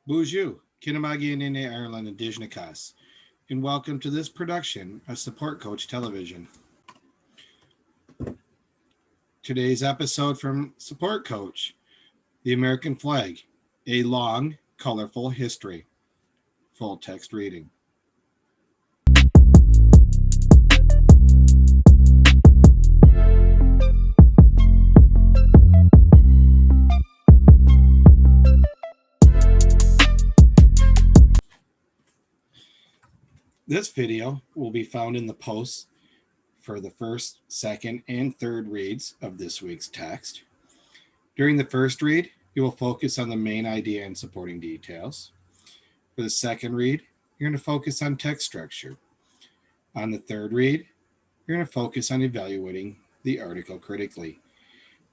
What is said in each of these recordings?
Bonjour, Kinamagi and Nene Ireland and Dijnakas, and welcome to this production of Support Coach Television. Today's episode from Support Coach, The American Flag, a long, colorful history. Full text reading. This video will be found in the posts for the first, second, and third reads of this week's text. During the first read, you will focus on the main idea and supporting details. For the second read, you're going to focus on text structure. On the third read, you're going to focus on evaluating the article critically.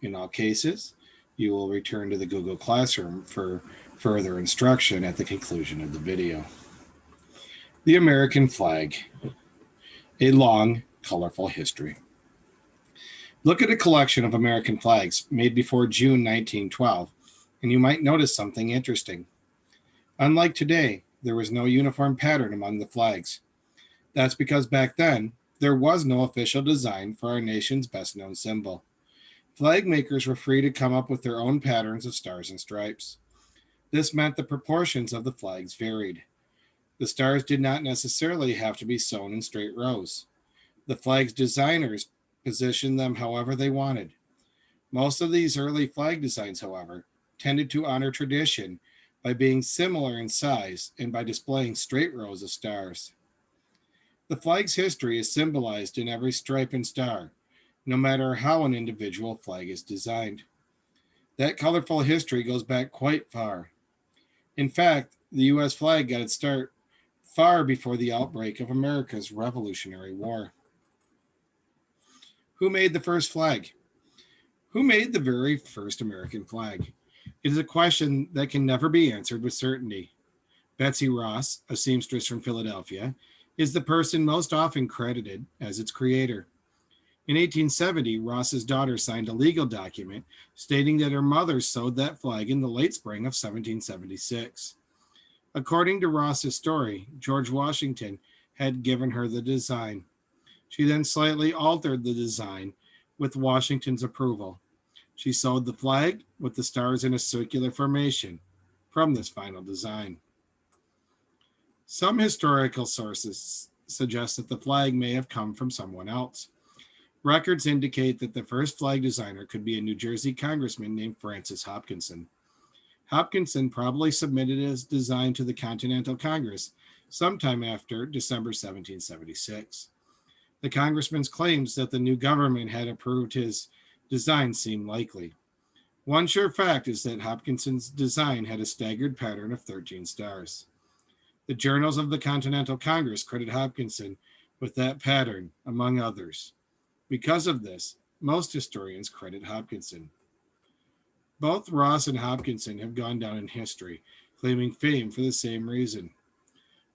In all cases, you will return to the Google Classroom for further instruction at the conclusion of the video. The American Flag, a long, colorful history. Look at a collection of American flags made before June 1912, and you might notice something interesting. Unlike today, there was no uniform pattern among the flags. That's because back then, there was no official design for our nation's best-known symbol. Flag makers were free to come up with their own patterns of stars and stripes. This meant the proportions of the flags varied. The stars did not necessarily have to be sewn in straight rows. The flag's designers positioned them however they wanted. Most of these early flag designs, however, tended to honor tradition by being similar in size and by displaying straight rows of stars. The flag's history is symbolized in every stripe and star, no matter how an individual flag is designed. That colorful history goes back quite far. In fact, the U.S. flag got its start far before the outbreak of America's Revolutionary War. Who made the first flag? Who made the very first American flag? It is a question that can never be answered with certainty. Betsy Ross, a seamstress from Philadelphia, is the person most often credited as its creator. In 1870, Ross's daughter signed a legal document stating that her mother sewed that flag in the late spring of 1776. According to Ross's story, George Washington had given her the design. She then slightly altered the design with Washington's approval. She sewed the flag with the stars in a circular formation from this final design. Some historical sources suggest that the flag may have come from someone else. Records indicate that the first flag designer could be a New Jersey congressman named Francis Hopkinson. Hopkinson probably submitted his design to the Continental Congress sometime after December 1776. The congressman's claims that the new government had approved his design seem likely. One sure fact is that Hopkinson's design had a staggered pattern of 13 stars. The journals of the Continental Congress credit Hopkinson with that pattern, among others. Because of this, most historians credit Hopkinson. Both Ross and Hopkinson have gone down in history, claiming fame for the same reason.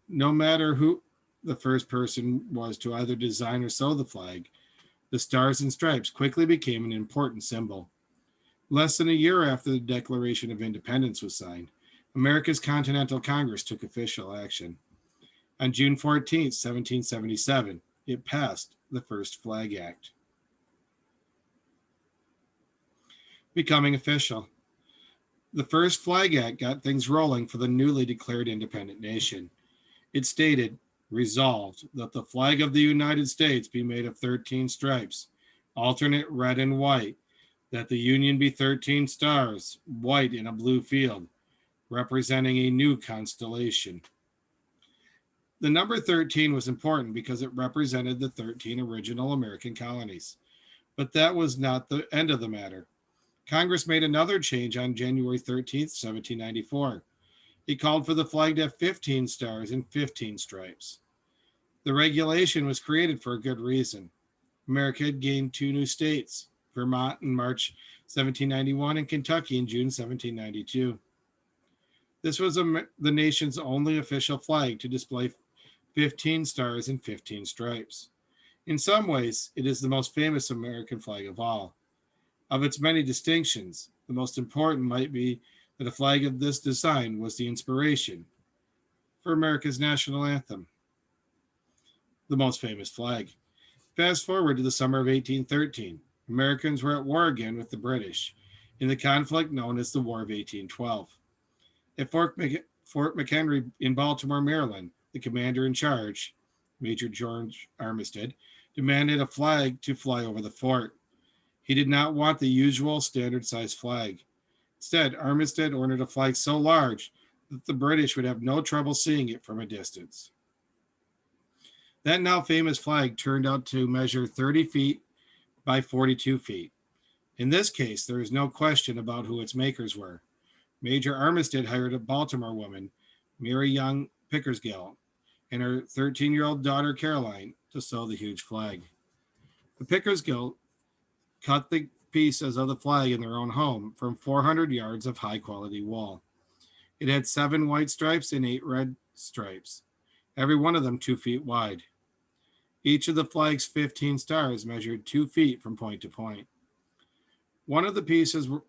No matter who the first person was to either design or sew the flag, the stars and stripes quickly became an important symbol. Less than a year after the Declaration of Independence was signed, America's Continental Congress took official action. On June 14, 1777, it passed the first Flag Act. Becoming official. The first Flag Act got things rolling for the newly declared independent nation. It stated, resolved that the flag of the United States be made of 13 stripes, alternate red and white, that the Union be 13 stars, white in a blue field, representing a new constellation. The number 13 was important because it represented the 13 original American colonies. But that was not the end of the matter. Congress made another change on January 13th, 1794. It called for the flag to have 15 stars and 15 stripes. The regulation was created for a good reason. America had gained two new states, Vermont in March 1791 and Kentucky in June 1792. This was the nation's only official flag to display 15 stars and 15 stripes. In some ways, it is the most famous American flag of all. Of its many distinctions, the most important might be that a flag of this design was the inspiration for America's national anthem, the most famous flag. Fast forward to the summer of 1813. Americans were at war again with the British in the conflict known as the War of 1812. At Fort McHenry in Baltimore, Maryland, the commander in charge, Major George Armistead, demanded a flag to fly over the fort. He did not want the usual standard size flag. Instead, Armistead ordered a flag so large that the British would have no trouble seeing it from a distance. That now famous flag turned out to measure 30 feet by 42 feet. In this case, there is no question about who its makers were. Major Armistead hired a Baltimore woman, Mary Young Pickersgill, and her 13-year-old daughter Caroline to sew the huge flag. The Pickersgill cut the pieces of the flag in their own home from 400 yards of high-quality wool. It had 7 white stripes and 8 red stripes, every one of them 2 feet wide. Each of the flag's 15 stars measured 2 feet from point to point. Once the pieces were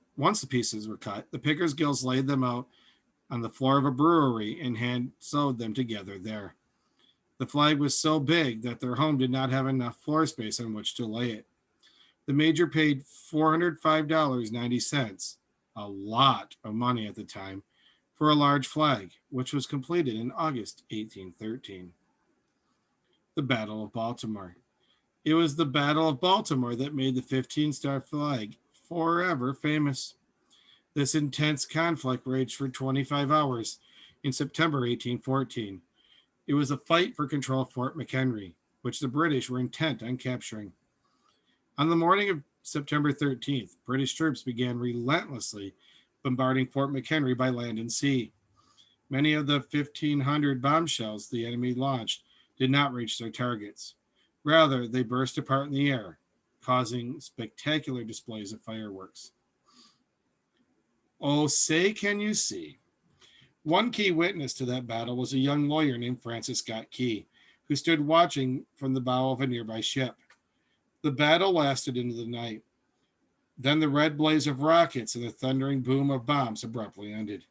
cut, the Pickersgills laid them out on the floor of a brewery and hand sewed them together there. The flag was so big that their home did not have enough floor space on which to lay it. The major paid $405.90, a lot of money at the time, for a large flag, which was completed in August 1813. The Battle of Baltimore. It was the Battle of Baltimore that made the 15-star flag forever famous. This intense conflict raged for 25 hours in September 1814. It was a fight for control of Fort McHenry, which the British were intent on capturing. On the morning of September 13th, British troops began relentlessly bombarding Fort McHenry by land and sea. Many of the 1,500 bombshells the enemy launched did not reach their targets. Rather, they burst apart in the air, causing spectacular displays of fireworks. Oh, say can you see? One key witness to that battle was a young lawyer named Francis Scott Key, who stood watching from the bow of a nearby ship. The battle lasted into the night. Then the red blaze of rockets and the thundering boom of bombs abruptly ended.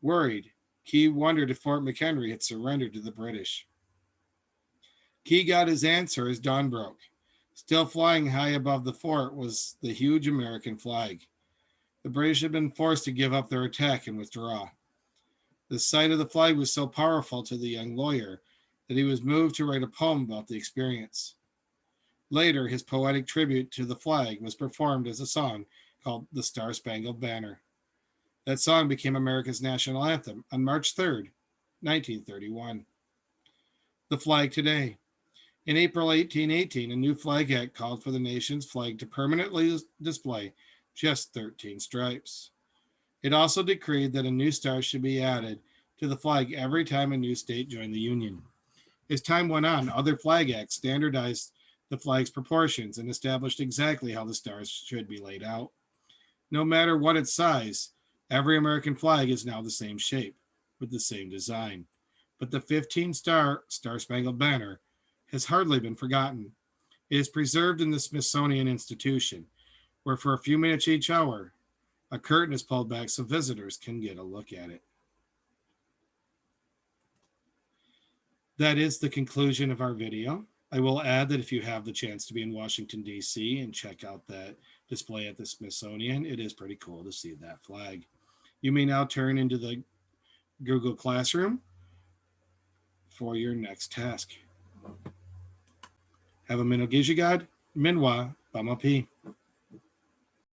Worried, Key wondered if Fort McHenry had surrendered to the British. Key got his answer as dawn broke. Still flying high above the fort was the huge American flag. The British had been forced to give up their attack and withdraw. The sight of the flag was so powerful to the young lawyer that he was moved to write a poem about the experience. Later, his poetic tribute to the flag was performed as a song called The Star-Spangled Banner. That song became America's national anthem on March 3rd, 1931. The flag today. In April 1818, a new flag act called for the nation's flag to permanently display just 13 stripes. It also decreed that a new star should be added to the flag every time a new state joined the Union. As time went on, other flag acts standardized the flag's proportions and established exactly how the stars should be laid out. No matter what its size, every American flag is now the same shape, with the same design. But the 15-star Star-Spangled Banner has hardly been forgotten. It is preserved in the Smithsonian Institution, where for a few minutes each hour, a curtain is pulled back so visitors can get a look at it. That is the conclusion of our video. I will add that if you have the chance to be in Washington, D.C. and check out that display at the Smithsonian, it is pretty cool to see that flag. You may now turn into the Google Classroom for your next task. Have a Minogijigad, Minwa, Bamapi.